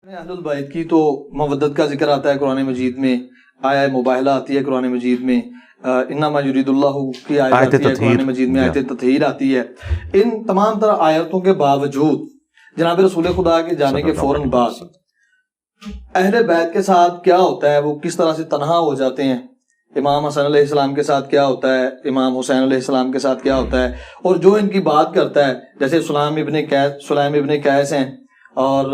اہل البیت کی تو مودت کا ذکر آتا ہے قرآن مجید میں، آیہ مباہلہ آتی ہے قرآن مجید میں، انما یرید اللہ کی آیت آتی ہے قرآن مجید میں، آیت تطہیر آتی ہے۔ ان تمام طرح آیتوں کے باوجود جناب رسول خدا کے جانے کے فوراً بعد اہل بیت کے ساتھ کیا ہوتا ہے، وہ کس طرح سے تنہا ہو جاتے ہیں، امام حسن علیہ السلام کے ساتھ کیا ہوتا ہے، امام حسین علیہ السلام کے ساتھ کیا ہوتا ہے، اور جو ان کی بات کرتا ہے جیسے سلیم ابن قیس ہیں اور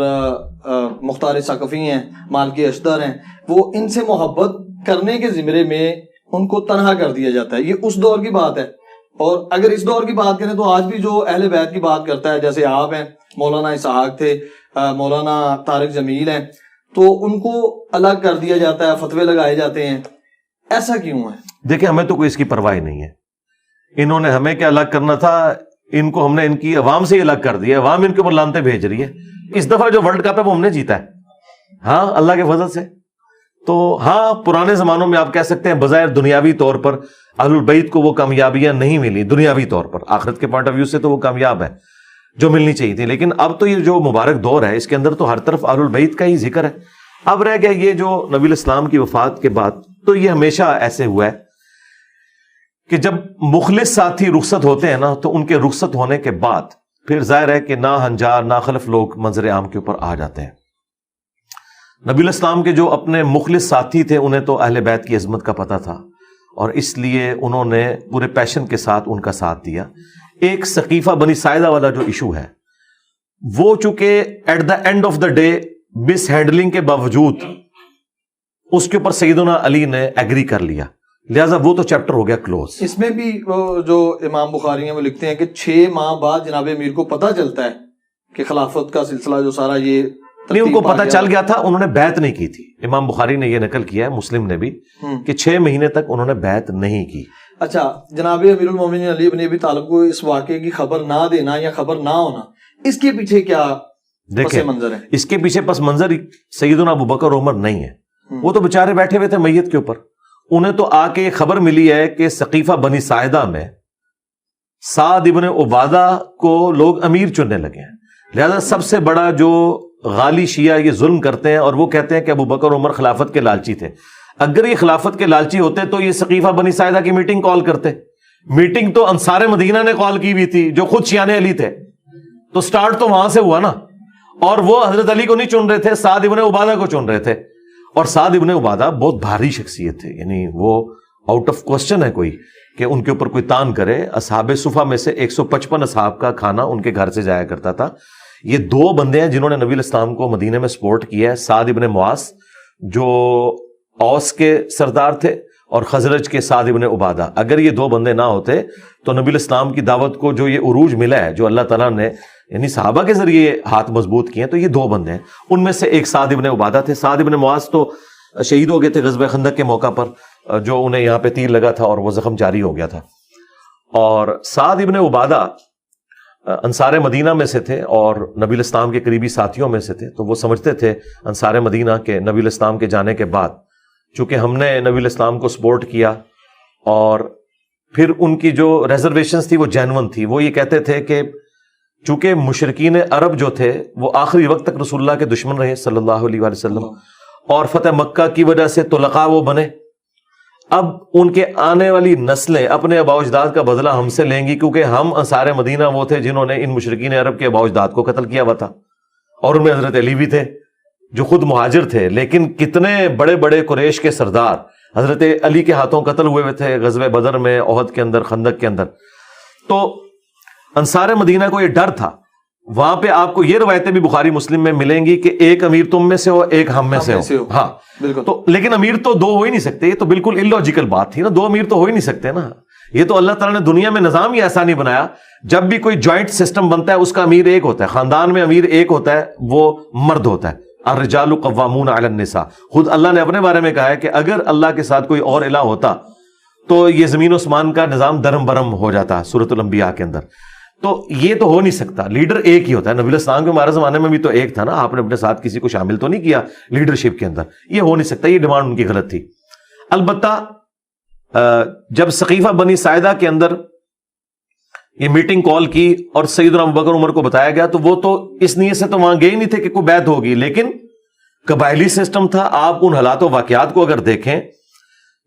مختار ثقفی ہیں، مالکی اشتر ہیں، وہ ان سے محبت کرنے کے زمرے میں ان کو تنہا کر دیا جاتا ہے۔ یہ اس دور کی بات ہے، اور اگر اس دور کی بات کریں تو آج بھی جو اہل بیت کی بات کرتا ہے، جیسے آپ ہیں، مولانا اسحاق تھے، مولانا طارق جمیل ہیں، تو ان کو الگ کر دیا جاتا ہے، فتوے لگائے جاتے ہیں، ایسا کیوں ہے؟ دیکھیں، ہمیں تو کوئی اس کی پرواہ نہیں ہے۔ انہوں نے ہمیں کیا الگ کرنا تھا، ان کو ہم نے ان کی عوام سے ہی الگ کر دیا، عوام ان کے اوپر لانتیں بھیج رہی ہے۔ اس دفعہ جو ورلڈ کپ ہے وہ ہم نے جیتا ہے، ہاں، اللہ کے فضل سے۔ تو ہاں، پرانے زمانوں میں آپ کہہ سکتے ہیں بظاہر دنیاوی طور پر اہل البیت کو وہ کامیابیاں نہیں ملی، دنیاوی طور پر، آخرت کے پوائنٹ آف ویو سے تو وہ کامیاب ہے جو ملنی چاہیے تھی، لیکن اب تو یہ جو مبارک دور ہے اس کے اندر تو ہر طرف اہل البیت کا ہی ذکر ہے۔ اب رہ گیا یہ جو نبی الاسلام کی وفات کے بعد، تو یہ ہمیشہ ایسے ہوا ہے کہ جب مخلص ساتھی رخصت ہوتے ہیں نا، تو ان کے رخصت ہونے کے بعد پھر ظاہر ہے کہ نا ہنجار نا خلف لوگ منظر عام کے اوپر آ جاتے ہیں۔ نبی الاسلام کے جو اپنے مخلص ساتھی تھے انہیں تو اہل بیت کی عظمت کا پتہ تھا، اور اس لیے انہوں نے پورے پیشن کے ساتھ ان کا ساتھ دیا۔ ایک ثقیفہ بنی ساعدہ والا جو ایشو ہے، وہ چونکہ at the end of the day mishandling کے باوجود اس کے اوپر سیدنا علی نے ایگری کر لیا، لہٰذا وہ تو چیپٹر ہو گیا کلوز۔ اس میں بھی جو امام بخاری ہیں وہ لکھتے ہیں کہ 6 ماہ بعد جناب امیر کو پتہ چلتا ہے کہ خلافت کا سلسلہ جو سارا یہ نہیں، ان کو پتہ چل گیا تھا، انہوں نے بیعت نہیں کی تھی۔ امام بخاری نے یہ نقل کیا ہے، مسلم نے بھی، کہ 6 مہینے تک انہوں نے بیعت نہیں کی۔ اچھا، جناب امیر المومنین علی بن ابی طالب کو اس واقعے کی خبر نہ دینا یا خبر نہ ہونا، اس کے پیچھے کیا پس منظر ہے؟ اس کے پیچھے پس منظر سیدنا ابوبکر عمر نہیں ہے، وہ تو بےچارے بیٹھے ہوئے تھے میت کے اوپر، انہیں تو آ کے خبر ملی ہے کہ ثقیفہ بنی ساعدہ میں سعد ابن عبادہ کو لوگ امیر چننے لگے ہیں، لہذا سب سے بڑا جو غالی شیعہ یہ ظلم کرتے ہیں، اور وہ کہتے ہیں کہ ابوبکر عمر خلافت کے لالچی تھے۔ اگر یہ خلافت کے لالچی ہوتے تو یہ ثقیفہ بنی ساعدہ کی میٹنگ کال کرتے۔ میٹنگ تو انصار مدینہ نے کال کی ہوئی تھی جو خود شیعہ علی تھے، تو سٹارٹ تو وہاں سے ہوا نا، اور وہ حضرت علی کو نہیں چن رہے تھے، سعد ابن عبادہ کو چن رہے تھے، اور سعد ابن عبادہ بہت بھاری شخصیت تھے، یعنی وہ آؤٹ آف کوسچن ہے کوئی کہ ان کے اوپر کوئی تان کرے۔ اصحاب صفہ میں سے 155 اصحاب کا کھانا ان کے گھر سے جایا کرتا تھا۔ یہ 2 بندے ہیں جنہوں نے نبی الاسلام کو مدینے میں سپورٹ کیا ہے، سعد ابن معاذ جو اوس کے سردار تھے، اور خزرج کے سعد ابن عبادہ۔ اگر یہ 2 بندے نہ ہوتے تو نبی الاسلام کی دعوت کو جو یہ عروج ملا ہے، جو اللہ تعالیٰ نے یعنی صحابہ کے ذریعے ہاتھ مضبوط کیے ہیں، تو یہ 2 بندے ہیں، ان میں سے ایک سعد ابن عبادہ تھے۔ سعد ابن معاذ تو شہید ہو گئے تھے غزوہ خندق کے موقع پر، جو انہیں یہاں پہ تیر لگا تھا اور وہ زخم جاری ہو گیا تھا۔ اور سعد ابن عبادہ انصار مدینہ میں سے تھے اور نبی الاسلام کے قریبی ساتھیوں میں سے تھے، تو وہ سمجھتے تھے انصار مدینہ کے نبی الاسلام کے جانے کے بعد، چونکہ ہم نے نبی الاسلام کو سپورٹ کیا، اور پھر ان کی جو ریزرویشنز تھی وہ جینون تھی، وہ یہ کہتے تھے کہ چونکہ مشرکین عرب جو تھے وہ آخری وقت تک رسول اللہ کے دشمن رہے صلی اللہ علیہ وآلہ وسلم، اور فتح مکہ کی وجہ سے طلقاء وہ بنے، اب ان کے آنے والی نسلیں اپنے آباء و اجداد کا بدلہ ہم سے لیں گی، کیونکہ ہم انصار مدینہ وہ تھے جنہوں نے ان مشرکین عرب کے آباء و اجداد کو قتل کیا ہوا تھا، اور ان میں حضرت علی بھی تھے جو خود مہاجر تھے، لیکن کتنے بڑے بڑے قریش کے سردار حضرت علی کے ہاتھوں قتل ہوئے تھے غزوہ بدر میں، احد کے اندر، خندق کے اندر۔ تو انصار مدینہ کو یہ ڈر تھا۔ وہاں پہ آپ کو یہ روایتیں بھی بخاری مسلم میں ملیں گی کہ ایک امیر تم میں سے ہو، ایک ہم میں سے ہو، ہاں بالکل، تو لیکن امیر تو 2 ہو ہی نہیں سکتے، یہ تو بالکل الوجیکل بات تھی نا، 2 امیر تو ہو ہی نہیں سکتے نا، یہ تو اللہ تعالیٰ نے دنیا میں نظام ہی ایسا نہیں بنایا۔ جب بھی کوئی جوائنٹ سسٹم بنتا ہے اس کا امیر ایک ہوتا ہے، خاندان میں امیر ایک ہوتا ہے، وہ مرد ہوتا ہے، الرجال قوامون علی النساء۔ خود اللہ نے اپنے بارے میں کہا ہے کہ اگر اللہ کے ساتھ کوئی اور الہ ہوتا تو یہ زمین و آسمان کا نظام درم برم ہو جاتا، سورۃ الانبیاء کے اندر۔ تو یہ تو ہو نہیں سکتا، لیڈر ایک ہی ہوتا ہے۔ نبی الاسلام کے ہمارے زمانے میں بھی تو ایک تھا نا، آپ نے اپنے ساتھ کسی کو شامل تو نہیں کیا لیڈرشپ کے اندر، یہ ہو نہیں سکتا، یہ ڈیمانڈ ان کی غلط تھی۔ البتہ جب ثقیفہ بنی ساعدہ کے اندر یہ میٹنگ کال کی اور سیدنا ابوبکر عمر کو بتایا گیا، تو وہ تو اس نیت سے تو وہاں گئے نہیں تھے کہ کوئی بیعت ہوگی، لیکن قبائلی سسٹم تھا. آپ ان حالات و واقعات کو اگر دیکھیں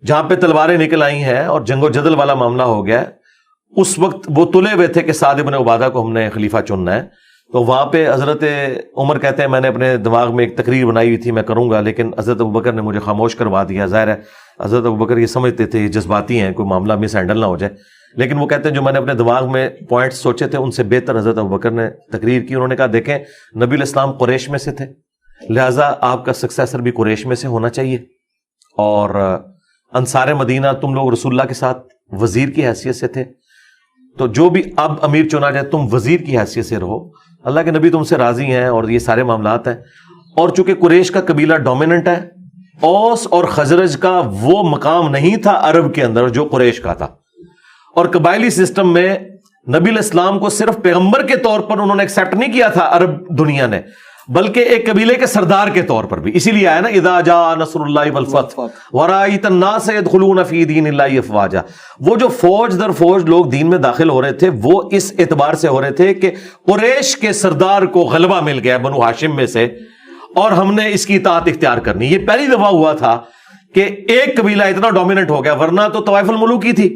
جہاں پہ تلواریں نکل آئی ہیں اور جنگ و جدل والا معاملہ ہو گیا, اس وقت وہ تلے ہوئے تھے کہ سعد بن عبادہ کو ہم نے خلیفہ چننا ہے. تو وہاں پہ حضرت عمر کہتے ہیں میں نے اپنے دماغ میں ایک تقریر بنائی ہوئی تھی میں کروں گا, لیکن حضرت ابوبکر نے مجھے خاموش کروا دیا. ظاہر ہے حضرت ابوبکر یہ سمجھتے تھے یہ جذباتی ہیں, کوئی معاملہ مس ہینڈل نہ ہو جائے, لیکن وہ کہتے ہیں جو میں نے اپنے دماغ میں پوائنٹس سوچے تھے ان سے بہتر حضرت ابوبکر نے تقریر کی. انہوں نے کہا دیکھیں نبی علیہ السلام قریش میں سے تھے, لہٰذا آپ کا سکسیسر بھی قریش میں سے ہونا چاہیے, اور انصار مدینہ تم لوگ رسول اللہ کے ساتھ وزیر کی حیثیت سے تھے, تو جو بھی اب امیر چنا جائے تم وزیر کی حیثیت سے رہو, اللہ کے نبی تم سے راضی ہیں, اور یہ سارے معاملات ہیں. اور چونکہ قریش کا قبیلہ ڈومیننٹ ہے, اوس اور خزرج کا وہ مقام نہیں تھا عرب کے اندر جو قریش کا تھا, اور قبائلی سسٹم میں نبی علیہ السلام کو صرف پیغمبر کے طور پر انہوں نے ایکسیپٹ نہیں کیا تھا عرب دنیا نے, بلکہ ایک قبیلے کے سردار کے طور پر بھی. اسی لیے آیا نا اذا جاء نصر اللہ والفتح ورأیت الناس يدخلون فی دین اللہ افواجا. وہ جو فوج در فوج لوگ دین میں داخل ہو رہے تھے وہ اس اعتبار سے ہو رہے تھے کہ قریش کے سردار کو غلبہ مل گیا بنو ہاشم میں سے, اور ہم نے اس کی اطاعت اختیار کرنی. یہ پہلی دفعہ ہوا تھا کہ ایک قبیلہ اتنا ڈومیننٹ ہو گیا, ورنہ تو طوائف الملوک ہی تھی.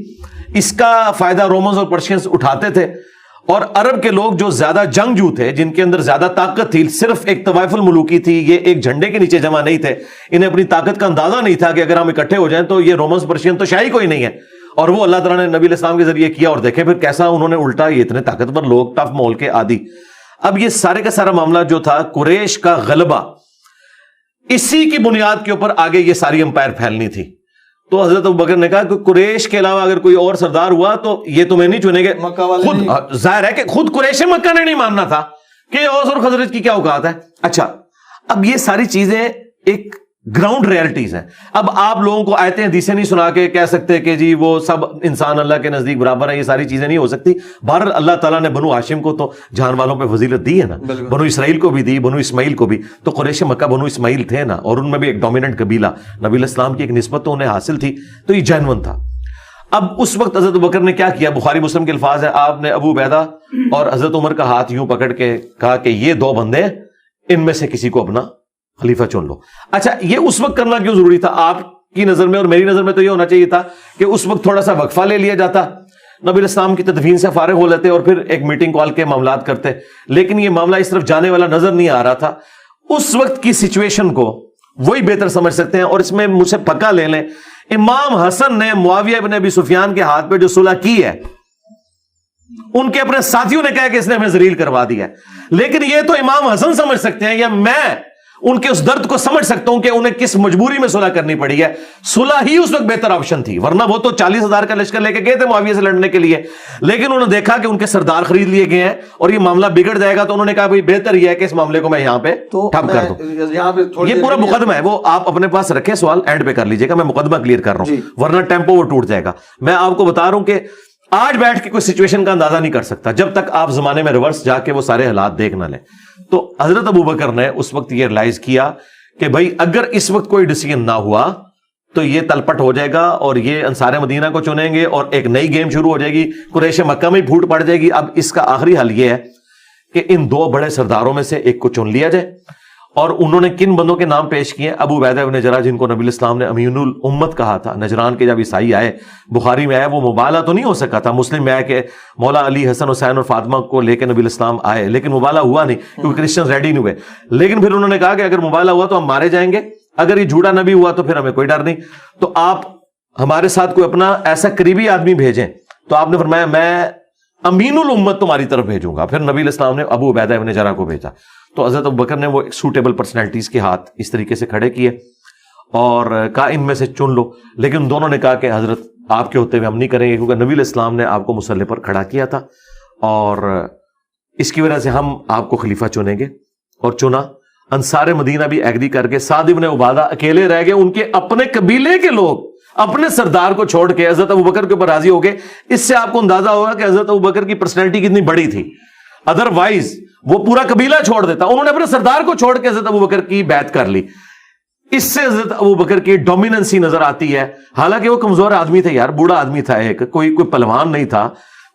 اس کا فائدہ رومنز اور پرشینز اٹھاتے تھے, اور عرب کے لوگ جو زیادہ جنگجو تھے, جن کے اندر زیادہ طاقت تھی, صرف ایک طوائف الملوکی تھی, یہ ایک جھنڈے کے نیچے جمع نہیں تھے, انہیں اپنی طاقت کا اندازہ نہیں تھا کہ اگر ہم اکٹھے ہو جائیں تو یہ رومنز پرشین تو شاہی کوئی نہیں ہے. اور وہ اللہ تعالیٰ نے نبی علیہ السلام کے ذریعے کیا, اور دیکھیں پھر کیسا انہوں نے الٹا, یہ اتنے طاقتور لوگ, ٹف مول کے عادی. اب یہ سارے کا سارا معاملہ جو تھا قریش کا غلبہ, اسی کی بنیاد کے اوپر آگے یہ ساری امپائر پھیلنی تھی. تو حضرت ابوبکر نے کہا کہ قریش کے علاوہ اگر کوئی اور سردار ہوا تو یہ تمہیں نہیں چنیں گے. خود ظاہر ہے کہ خود قریش مکہ نے نہیں ماننا تھا کہ اوس اور خزرج کی کیا اوقات ہے. اچھا اب یہ ساری چیزیں ایک گراؤنڈ ریئلٹیز ہیں. اب آپ لوگوں کو آیتیں حدیثیں نہیں سنا کے کہہ سکتے کہ جی وہ سب انسان اللہ کے نزدیک برابر ہے, یہ ساری چیزیں نہیں ہو سکتی. بہرحال اللہ تعالیٰ نے بنو ہاشم کو تو جان والوں پہ فضیلت دی ہے نا, بنو اسرائیل کو بھی دی, بنو اسماعیل کو بھی. تو قریش مکہ بنو اسماعیل تھے نا, اور ان میں بھی ایک ڈومیننٹ قبیلہ, نبی علیہ السلام کی ایک نسبت تو انہیں حاصل تھی, تو یہ جینون تھا. اب اس وقت حضرت ابوبکر نے کیا کیا, بخاری مسلم کے الفاظ ہیں, آپ نے ابو عبیدہ اور حضرت عمر کا ہاتھ یوں پکڑ کے کہا کہ یہ دو بندے, ان میں سے کسی کو اپنا خلیفہ چن لو. اچھا یہ اس وقت کرنا کیوں ضروری تھا؟ آپ کی نظر میں اور میری نظر میں تو یہ ہونا چاہیے تھا کہ اس وقت تھوڑا سا وقفہ لے لیا جاتا, نبی علیہ السلام کی تدفین سے فارغ ہو لیتے اور پھر ایک میٹنگ کال کے معاملات کرتے. لیکن یہ معاملہ اس طرف جانے والا نظر نہیں آ رہا تھا. اس وقت کی سچویشن کو وہی بہتر سمجھ سکتے ہیں, اور اس میں مجھ سے پکا لے لیں, امام حسن نے معاویہ بن ابی سفیان کے ہاتھ پہ جو صلح کی ہے, ان کے اپنے ساتھیوں نے کہا کہ اس نے ہمیں ذلیل کروا دیا ہے. لیکن یہ تو امام حسن سمجھ سکتے ہیں, یا میں ان کے اس درد کو سمجھ سکتا ہوں کہ انہیں کس مجبوری میں صلح کرنی پڑی ہے. صلح ہی اس وقت بہتر آپشن تھی, ورنہ وہ تو 40,000 کا لشکر لے کے گئے تھے معاویہ سے لڑنے کے لیے, لیکن انہوں نے دیکھا کہ ان کے سردار خرید لیے گئے ہیں اور یہ معاملہ بگڑ جائے گا, تو انہوں نے کہا بھائی بہتر یہ ہے کہ اس معاملے کو میں یہاں پہ ٹھپ کر دوں. یہ پورا مقدمہ ہے, وہ آپ اپنے پاس رکھیں, سوال اینڈ پہ کر لیجیے گا, میں مقدمہ کلیئر کر رہا ہوں, ورنہ ٹیمپو وہ ٹوٹ جائے گا. میں آپ کو بتا رہا ہوں کہ آج بیٹھ کے کوئی سچویشن کا اندازہ نہیں کر سکتا جب تک آپ زمانے میں ریورس جا کے وہ سارے حالات دیکھ نہ لیں. تو حضرت ابوبکر نے اس وقت یہ ریلائز کیا کہ بھائی اگر اس وقت کوئی ڈیسیژن نہ ہوا تو یہ تلپٹ ہو جائے گا, اور یہ انصار مدینہ کو چنیں گے اور ایک نئی گیم شروع ہو جائے گی, قریش مکہ میں پھوٹ پڑ جائے گی. اب اس کا آخری حل یہ ہے کہ ان دو بڑے سرداروں میں سے ایک کو چن لیا جائے. اور انہوں نے کن بندوں کے نام پیش کیے؟ ابو عبیدہ بن جراح, جن کو نبی علیہ السلام نے امین الامت کہا تھا. نجران کے جب عیسائی آئے, بخاری میں آیا, وہ مبالغہ تو نہیں ہو سکا تھا, مسلم میں آیا کہ مولا علی, حسن, حسین اور فاطمہ کو لے کے نبی علیہ السلام آئے, لیکن مبالغہ ہوا نہیں کیونکہ کرسچن ریڈی نہیں ہوئے. لیکن پھر انہوں نے کہا کہ اگر مبالغہ ہوا تو ہم مارے جائیں گے, اگر یہ جھوٹا نبی ہوا تو پھر ہمیں کوئی ڈر نہیں, تو آپ ہمارے ساتھ کوئی اپنا ایسا قریبی آدمی بھیجیں. تو آپ نے فرمایا میں امین الامت تمہاری طرف بھیجوں گا. پھر نبی علیہ السلام نے ابو عبیدہ بن جراح کو بھیجا. تو حضرت ابوبکر نے وہ سوٹیبل پرسنالٹیز کے ہاتھ اس طریقے سے کھڑے کیے اور کہا ان میں سے چن لو. لیکن دونوں نے کہا کہ حضرت آپ کے ہوتے ہوئے ہم نہیں کریں گے, کیونکہ نبی علیہ السلام نے آپ کو مسلح پر کھڑا کیا تھا, اور اس کی وجہ سے ہم آپ کو خلیفہ چنیں گے. اور چنا. انصار مدینہ بھی ایگری کر کے, سعد بن عبادہ اکیلے رہ گئے, ان کے اپنے قبیلے کے لوگ اپنے سردار کو چھوڑ کے حضرت ابوبکر کے اوپر راضی ہو گئے. اس سے آپ کو اندازہ ہوگا کہ حضرت ابوبکر کی پرسنالٹی کتنی بڑی تھی. ادروائز وہ پورا قبیلہ چھوڑ دیتا, انہوں نے اپنے سردار کو چھوڑ کے حضرت ابوبکر کی بیعت کر لی. اس سے حضرت ابوبکر کی ڈومیننسی نظر آتی ہے. حالانکہ وہ کمزور آدمی تھا یار, بوڑھا آدمی تھا, ایک کوئی پہلوان نہیں تھا,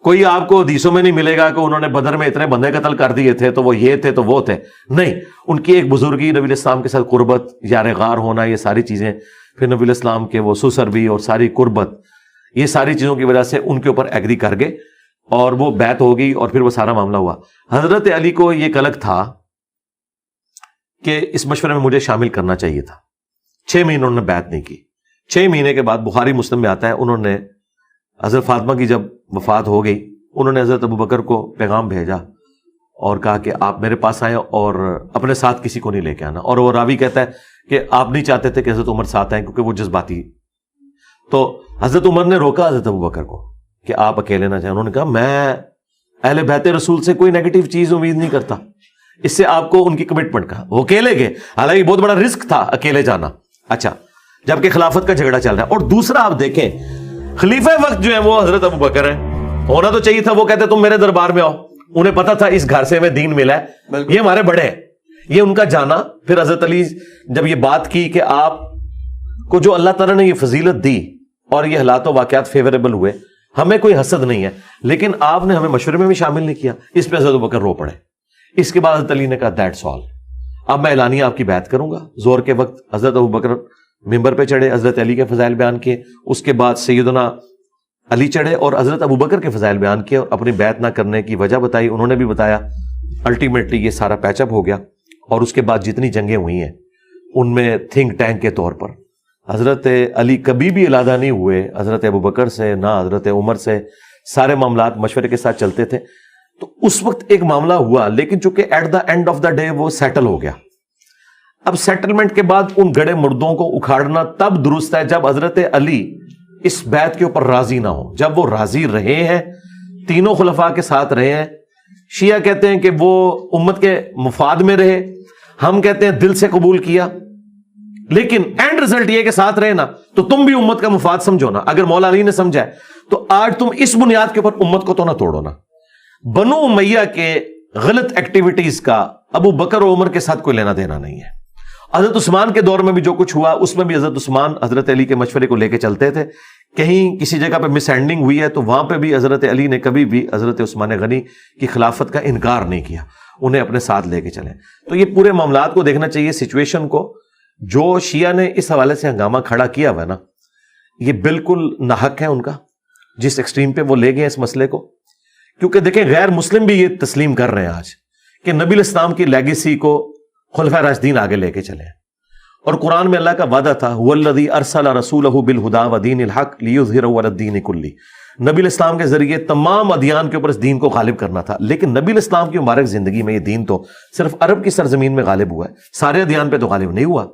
کوئی آپ کو حدیثوں میں نہیں ملے گا کہ انہوں نے بدر میں اتنے بندے قتل کر دیے تھے تو وہ یہ تھے تو وہ تھے، نہیں، ان کی ایک بزرگی، نبی علیہ السلام کے ساتھ قربت، یار غار ہونا، یہ ساری چیزیں، پھر نبی علیہ السلام کے وہ سسر بھی اور ساری قربت، یہ ساری چیزوں کی وجہ سے ان کے اوپر ایگری کر گئے اور وہ بیعت ہو گئی اور پھر وہ سارا معاملہ ہوا۔ حضرت علی کو یہ کلک تھا کہ اس مشورے میں مجھے شامل کرنا چاہیے تھا۔ 6 مہینے انہوں نے بیعت نہیں کی۔ 6 مہینے کے بعد بخاری مسلم میں آتا ہے، انہوں نے حضرت فاطمہ کی جب وفات ہو گئی، انہوں نے حضرت ابوبکر کو پیغام بھیجا اور کہا کہ آپ میرے پاس آئیں اور اپنے ساتھ کسی کو نہیں لے کے آنا، اور وہ راوی کہتا ہے کہ آپ نہیں چاہتے تھے کہ حضرت عمر ساتھ آئیں کیونکہ وہ جذباتی، تو حضرت عمر نے روکا حضرت ابوبکر کو کہ آپ اکیلے نہ جائیں۔ انہوں نے کہا میں اہل بیت رسول سے کوئی نیگیٹو چیز امید نہیں کرتا، اس سے آپ کو ان کی کمٹمنٹ کا، وہ اکیلے گئے، حالانکہ بہت بڑا رسک تھا اکیلے جانا۔ اچھا، جبکہ خلافت کا جھگڑا چل رہا ہے۔ اور دوسرا آپ دیکھیں خلیفہ وقت جو ہے وہ حضرت ابوبکر ہیں، ہونا تو چاہیے تھا وہ کہتے تم میرے دربار میں آؤ، انہیں پتا تھا اس گھر سے ہمیں دین ملا ہے، یہ ہمارے بڑے ہیں، یہ ان کا جانا۔ پھر حضرت علی جب یہ بات کی کہ آپ کو جو اللہ تعالیٰ نے یہ فضیلت دی اور یہ حالات و واقعات فیوریبل ہوئے، ہمیں کوئی حسد نہیں ہے، لیکن آپ نے ہمیں مشورے میں بھی شامل نہیں کیا، اس پہ حضرت ابوبکر رو پڑے۔ اس کے بعد حضرت علی نے کہا دیٹس آل، اب میں اعلانیہ آپ کی بیعت کروں گا۔ زور کے وقت حضرت ابوبکر ممبر پہ چڑھے، حضرت علی کے فضائل بیان کیے، اس کے بعد سیدنا علی چڑھے اور حضرت ابوبکر کے فضائل بیان کیے اور اپنی بیعت نہ کرنے کی وجہ بتائی، انہوں نے بھی بتایا۔ الٹیمیٹلی یہ سارا پیچ اپ ہو گیا، اور اس کے بعد جتنی جنگیں ہوئی ہیں ان میں تھنک ٹینک کے طور پر حضرت علی کبھی بھی علیحدہ نہیں ہوئے حضرت ابوبکر سے، نہ حضرت عمر سے، سارے معاملات مشورے کے ساتھ چلتے تھے۔ تو اس وقت ایک معاملہ ہوا، لیکن چونکہ at the end of the day وہ سیٹل ہو گیا۔ اب سیٹلمنٹ کے بعد ان گڑے مردوں کو اکھاڑنا تب درست ہے جب حضرت علی اس بیعت کے اوپر راضی نہ ہو۔ جب وہ راضی رہے ہیں، تینوں خلفاء کے ساتھ رہے ہیں، شیعہ کہتے ہیں کہ وہ امت کے مفاد میں رہے، ہم کہتے ہیں دل سے قبول کیا، لیکن اینڈ رزلٹ یہ کہ ساتھ رہے نا، تو تم بھی امت کا مفاد سمجھو نا۔ اگر مولا علی نے سمجھا ہے تو آج تم اس بنیاد کے اوپر امت کو تو نہ توڑو نا۔ بنو امیہ کے غلط ایکٹیویٹیز کا ابو بکر و عمر کے ساتھ کوئی لینا دینا نہیں ہے۔ حضرت عثمان کے دور میں بھی جو کچھ ہوا اس میں بھی حضرت عثمان حضرت علی کے مشورے کو لے کے چلتے تھے۔ کہیں کسی جگہ پہ مس ہینڈلنگ ہوئی ہے تو وہاں پہ بھی حضرت علی نے کبھی بھی حضرت عثمان غنی کی خلافت کا انکار نہیں کیا، انہیں اپنے ساتھ لے کے چلے۔ تو یہ پورے معاملات کو دیکھنا چاہیے، سچویشن کو۔ جو شیعہ نے اس حوالے سے ہنگامہ کھڑا کیا ہوا ہے نا، یہ بالکل ناحق ہے ان کا، جس ایکسٹریم پہ وہ لے گئے اس مسئلے کو۔ کیونکہ دیکھیں غیر مسلم بھی یہ تسلیم کر رہے ہیں آج کہ نبی الاسلام کی لیگیسی کو خلفائے راشدین آگے لے کے چلے، اور قرآن میں اللہ کا وعدہ تھا هو الذی ارسل رسولہ بالہدی ودین الحق لیظہرہ علی الدین کلہ، نبی الاسلام کے ذریعے تمام ادیان کے اوپر اس دین کو غالب کرنا تھا۔ لیکن نبی الاسلام کی مبارک زندگی میں یہ دین تو صرف عرب کی سرزمین میں غالب ہوا ہے، سارے ادیان پہ تو غالب نہیں ہوا۔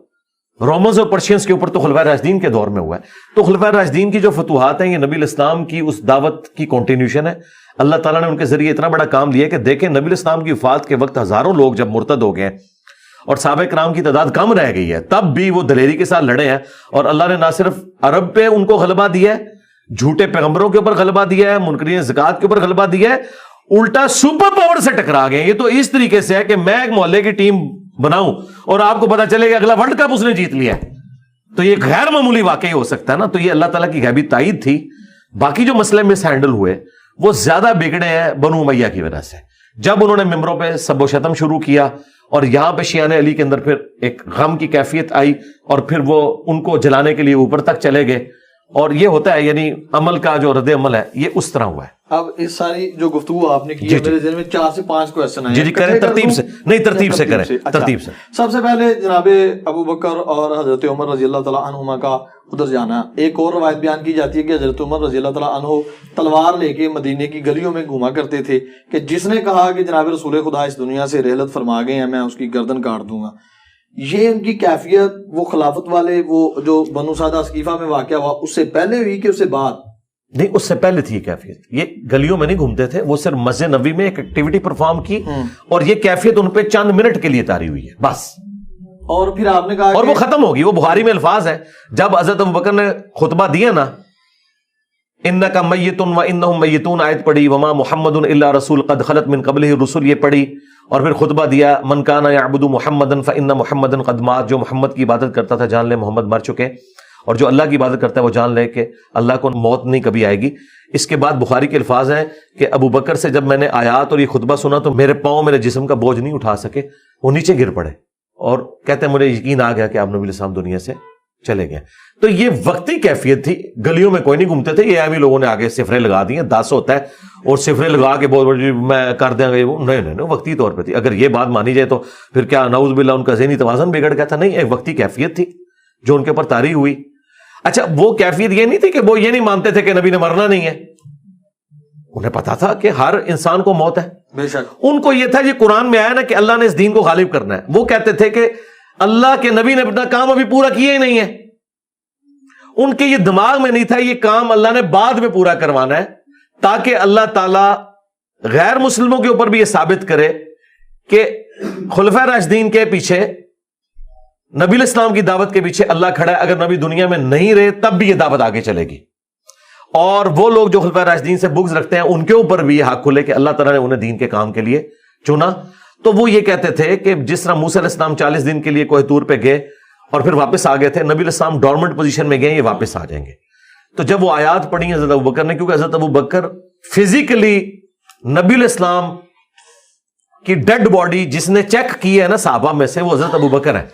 رومنز اور پرشینز کے اوپر تو خلفائے راشدین کے دور میں ہوا ہے۔ تو خلفائے راشدین کی جو فتوحات ہیں یہ نبی الاسلام کی اس دعوت کی کنٹینیوشن ہے۔ اللہ تعالیٰ نے ان کے ذریعے اتنا بڑا کام لیا کہ دیکھیں نبی الاسلام کی وفات کے وقت ہزاروں لوگ جب مرتد ہو گئے اور صحابہ کرام کی تعداد کم رہ گئی ہے، تب بھی وہ دلیری کے ساتھ لڑے ہیں، اور اللہ نے نہ صرف عرب پہ ان کو غلبہ دیا ہے، جھوٹے پیغمبروں کے اوپر غلبہ دیا ہے، منکرین زکوٰۃ کے اوپر غلبہ دیا ہے، الٹا سپر پاور سے ٹکرا گئے۔ یہ تو اس طریقے سے ہے کہ میں ایک محلے کی ٹیم بناؤں اور آپ کو پتا چلے کہ اگلا ورلڈ کپ اس نے جیت لیا ہے، تو یہ غیر معمولی واقعی ہو سکتا ہے نا۔ تو یہ اللہ تعالیٰ کی غیبی تائید تھی۔ باقی جو مسئلے مس ہینڈل ہوئے وہ زیادہ بگڑے ہیں بنو امیہ کی وجہ سے، جب انہوں نے ممبروں پہ سب و شتم شروع کیا، اور یہاں پہ شیعہ علی کے اندر پھر ایک غم کی کیفیت آئی، اور پھر وہ ان کو جلانے کے لیے اوپر تک چلے گئے، اور یہ ہوتا ہے یعنی عمل کا جو رد عمل ہے یہ اس طرح ہوا ہے۔ اب اس ساری جو گفتگو آپ نے کی ہے میرے ذہن میں 4 سے 5 کویسچن ہیں۔ جی کریں، ترتیب سے نہیں، ترتیب سے کریں، ترتیب سے۔ سب سے پہلے جناب ابو بکر اور حضرت عمر رضی اللہ تعالیٰ عنہما کا ادھر جانا۔ ایک اور روایت بیان کی جاتی ہے کہ حضرت عمر رضی اللہ تعالیٰ عنہ تلوار لے کے مدینے کی گلیوں میں گھوما کرتے تھے کہ جس نے کہا کہ جناب رسول خدا اس دنیا سے رحلت فرما گئے ہیں میں اس کی گردن کاٹ دوں گا۔ یہ ان کی کیفیت وہ خلافت والے وہ جو بنو سعدہ ثقیفہ میں واقعہ ہوا اس سے پہلے ہوئی کہ اس سے بعد؟ نہیں، اس سے پہلے تھی کیفیت۔ یہ گلیوں میں نہیں گھومتے تھے، وہ صرف مسجد نبوی میں ایک ایکٹیویٹی پرفارم کی، اور یہ کیفیت ان پہ چند منٹ کے لیے طاری ہوئی ہے بس، اور پھر آپ نے کہا اور وہ ختم ہوگی۔ وہ بخاری میں الفاظ ہے، جب حضرت ابوبکر نے خطبہ دیا نا، انک میت و انہم میتون آیت پڑھی، وما محمد الا رسول قد خلت من قبلہ الرسل یہ پڑھی، اور پھر خطبہ دیا من کان یعبد محمدا فان محمدا قد مات، جو محمد کی عبادت کرتا تھا جان لے محمد مر چکے۔ اور جو اللہ کی عبادت کرتا ہے وہ جان لے کہ اللہ کو موت نہیں کبھی آئے گی. اس کے بعد بخاری کے الفاظ ہیں کہ ابو بکر سے جب میں نے آیات اور یہ خطبہ سنا تو میرے پاؤں میرے جسم کا بوجھ نہیں اٹھا سکے, وہ نیچے گر پڑے, اور کہتے ہیں مجھے یقین آ گیا کہ آپ نبی علیہ السلام دنیا سے چلے گئے. تو یہ وقتی کیفیت تھی, گلیوں میں کوئی نہیں گھومتے تھے, یہ عامی لوگوں نے آگے صفرے لگا دی ہیں, 10 ہوتا ہے اور صفرے لگا کے بہت بڑی میں کر دیں گے, وہ نہیں وقتی طور پہ تھی. اگر یہ بات مانی جائے تو پھر کیا نعوذ باللہ ان کا ذہنی توازن بگڑ گیا تھا؟ نہیں, ایک وقتی کیفیت تھی جو ان کے اوپر طاری ہوئی. اچھا وہ کیفیت یہ نہیں تھی کہ وہ یہ نہیں مانتے تھے کہ نبی نے مرنا نہیں ہے, انہیں پتا تھا کہ ہر انسان کو موت ہے. بے شک ان کو یہ تھا, یہ قرآن میں آیا نا کہ اللہ نے اس دین کو غالب کرنا ہے. وہ کہتے تھے کہ اللہ کے نبی نے اپنا کام ابھی پورا کیا ہی نہیں ہے. ان کے یہ دماغ میں نہیں تھا یہ کام اللہ نے بعد میں پورا کروانا ہے, تاکہ اللہ تعالیٰ غیر مسلموں کے اوپر بھی یہ ثابت کرے کہ خلفائے راشدین کے پیچھے, نبی علیہ السلام کی دعوت کے پیچھے اللہ کھڑا ہے. اگر نبی دنیا میں نہیں رہے تب بھی یہ دعوت آگے چلے گی. اور وہ لوگ جو خلفائے راشدین سے بغض رکھتے ہیں ان کے اوپر بھی یہ حق کھلے کہ اللہ تعالیٰ نے انہیں دین کے کام کے لیے چنا. تو وہ یہ کہتے تھے کہ جس طرح موسیٰ علیہ السلام 40 دن کے لیے کوہ طور پہ گئے اور پھر واپس آ گئے تھے, نبی علیہ السلام ڈورمنٹ پوزیشن میں گئے, یہ واپس آ جائیں گے. تو جب وہ آیات پڑھی حضرت ابوبکر نے, کیونکہ حضرت ابوبکر فزیکلی نبی علیہ السلام کی ڈیڈ باڈی جس نے چیک کی ہے نا صحابہ میں سے, وہ حضرت ابوبکر ہے.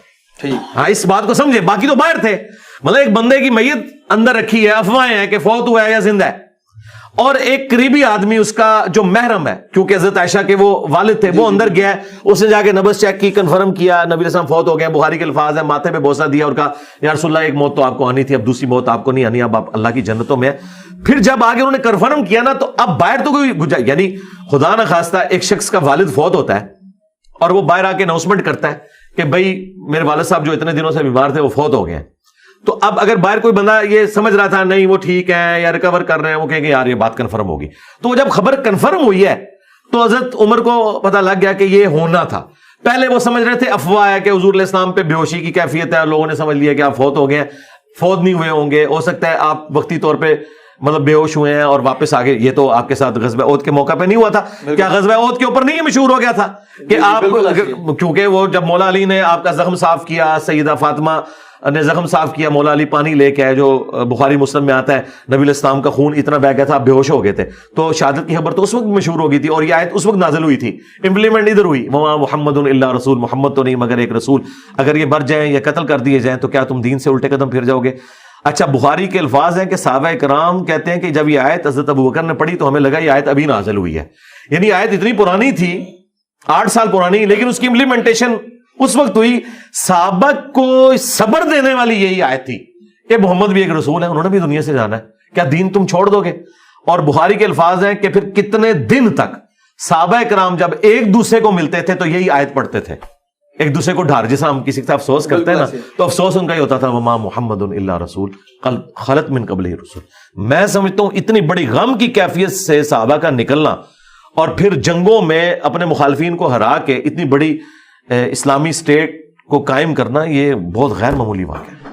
ہاں اس بات کو سمجھے, باقی تو باہر تھے. مطلب ایک بندے کی میت اندر رکھی ہے, افواہیں ہیں کہ فوت ہوا ہے یا زندہ ہے, اور ایک قریبی آدمی اس کا جو محرم ہے, کیونکہ حضرت عائشہ کے وہ والد تھے, وہ اندر گیا ہے, اس نے جا کے نبض چیک کی, کنفرم کیا نبی علیہ السلام فوت ہو گئے. بخاری کے الفاظ ہیں ماتھے پہ بوسہ دیا اور کہا یا رسول اللہ ایک موت تو آپ کو آنی تھی, اب دوسری موت آپ کو نہیں آنی, اب آپ اللہ کی جنتوں میں. پھر جب آگے انہوں نے کنفرم کیا نا, تو اب باہر تو کوئی یعنی خدا نہ خواستہ ایک شخص کا والد فوت ہوتا ہے اور وہ باہر آ کے اناؤنسمنٹ کرتا ہے کہ بھائی میرے والد صاحب جو اتنے دنوں سے بیمار تھے وہ فوت ہو گئے ہیں. تو اب اگر باہر کوئی بندہ یہ سمجھ رہا تھا نہیں وہ ٹھیک ہے یا ریکور کر رہے ہیں, وہ کہیں گے یار یہ بات کنفرم ہوگی. تو وہ جب خبر کنفرم ہوئی ہے تو حضرت عمر کو پتہ لگ گیا کہ یہ ہونا تھا. پہلے وہ سمجھ رہے تھے افواہ ہے کہ حضور علیہ السلام پہ بے ہوشی کی کیفیت ہے, اور لوگوں نے سمجھ لیا کہ آپ فوت ہو گئے ہیں. فوت نہیں ہوئے ہوں گے, ہو سکتا ہے آپ وقتی طور پہ مطلب بے ہوش ہوئے ہیں اور واپس آگے. یہ تو آپ کے ساتھ غزوہ احد کے موقع پہ نہیں ہوا تھا. کیا غزوہ احد کے اوپر نہیں مشہور ہو گیا تھا کہ آپ, کیونکہ وہ جب مولا علی نے آپ کا زخم صاف کیا, سیدہ فاطمہ نے زخم صاف کیا, مولا علی پانی لے کے آئے, جو بخاری مسلم میں آتا ہے نبی علیہ السلام کا خون اتنا بہہ گیا تھا آپ بے ہوش ہو گئے تھے. تو شہادت کی خبر تو اس وقت مشہور ہو گئی تھی, اور یہ آیت اس وقت نازل ہوئی تھی. امپلیمنٹ ادھر ہوئی, وما محمد الا رسول, محمد تو نہیں مگر ایک رسول, اگر یہ مر جائیں یا قتل کر دیے جائیں تو کیا تم دین سے الٹے قدم پھر جاؤ گے. اچھا بخاری کے الفاظ ہیں کہ صحابہ کرام کہتے ہیں کہ جب یہ آیت حضرت ابوبکر نے پڑھی تو ہمیں لگا یہ آیت ابھی نازل ہوئی ہے. یعنی آیت اتنی پرانی تھی, 8 سال پرانی, لیکن اس کی امپلیمنٹیشن اس وقت ہوئی. صحابہ کو صبر دینے والی یہی آیت تھی کہ محمد بھی ایک رسول ہے, انہوں نے بھی دنیا سے جانا ہے, کیا دین تم چھوڑ دو گے. اور بخاری کے الفاظ ہیں کہ پھر کتنے دن تک صحابہ کرام جب ایک دوسرے کو ملتے تھے تو یہی آیت پڑھتے تھے, ایک دوسرے کو ڈھار, جیسا ہم کسی کا افسوس کرتے ہیں نا, تو افسوس ان کا ہی ہوتا تھا وما محمد الا رسول قد خلت من قبلہ رسول. میں سمجھتا ہوں اتنی بڑی غم کی کیفیت سے صحابہ کا نکلنا اور پھر جنگوں میں اپنے مخالفین کو ہرا کے اتنی بڑی اسلامی اسٹیٹ کو قائم کرنا, یہ بہت غیر معمولی واقعہ ہے.